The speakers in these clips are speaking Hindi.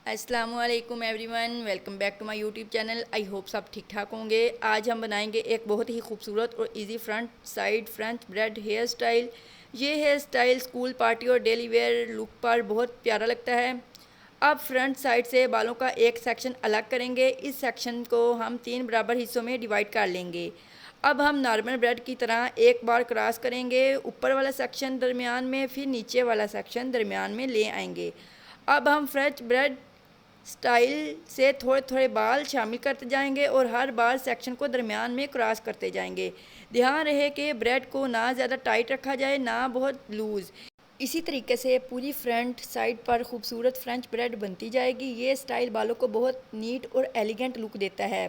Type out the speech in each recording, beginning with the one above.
अस्सलामुअलैकुम everyone, welcome back to my YouTube channel. I hope सब ठीक ठाक होंगे। आज हम बनाएंगे एक बहुत ही खूबसूरत और easy front side French braid hairstyle. ये हेयर स्टाइल स्कूल, पार्टी और डेली वेयर लुक पर बहुत प्यारा लगता है। अब फ्रंट साइड से बालों का एक सेक्शन अलग करेंगे। इस सेक्शन को हम 3 बराबर हिस्सों में डिवाइड कर लेंगे। अब हम नॉर्मल ब्रेड की तरह एक बार क्रॉस करेंगे, ऊपर वाला सेक्शन दरमियान में, फिर नीचे वाला सेक्शन दरमियान में ले आएंगे। अब हम फ्रेंच ब्रेड स्टाइल से थोड़े थोड़े बाल शामिल करते जाएंगे और हर बार सेक्शन को दरमियान में क्रॉस करते जाएंगे। ध्यान रहे कि ब्रेड को ना ज़्यादा टाइट रखा जाए ना बहुत लूज़। इसी तरीके से पूरी फ्रंट साइड पर खूबसूरत फ्रेंच ब्रेड बनती जाएगी। ये स्टाइल बालों को बहुत नीट और एलिगेंट लुक देता है।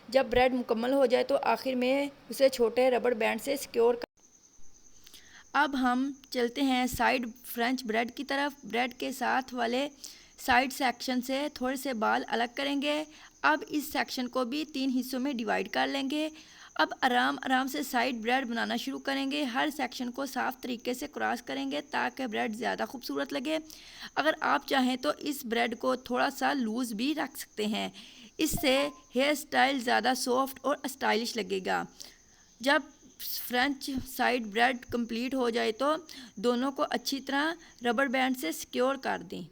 जब ब्रेड मुकम्मल हो जाए तो आखिर में उसे छोटे रबड़ बैंड से सिक्योर कर। अब हम चलते हैं साइड फ्रेंच ब्रेड की तरफ। ब्रेड के साथ वाले साइड सेक्शन से थोड़े से बाल अलग करेंगे। अब इस सेक्शन को भी 3 हिस्सों में डिवाइड कर लेंगे। अब आराम आराम से साइड ब्रेड बनाना शुरू करेंगे। हर सेक्शन को साफ तरीके से क्रॉस करेंगे ताकि ब्रेड ज़्यादा खूबसूरत लगे। अगर आप चाहें तो इस ब्रेड को थोड़ा सा लूज़ भी रख सकते हैं। इससे हेयर स्टाइल ज़्यादा सॉफ्ट और स्टाइलिश लगेगा। जब फ्रेंच साइड ब्रेड कंप्लीट हो जाए तो दोनों को अच्छी तरह रबर बैंड से सिक्योर कर दें।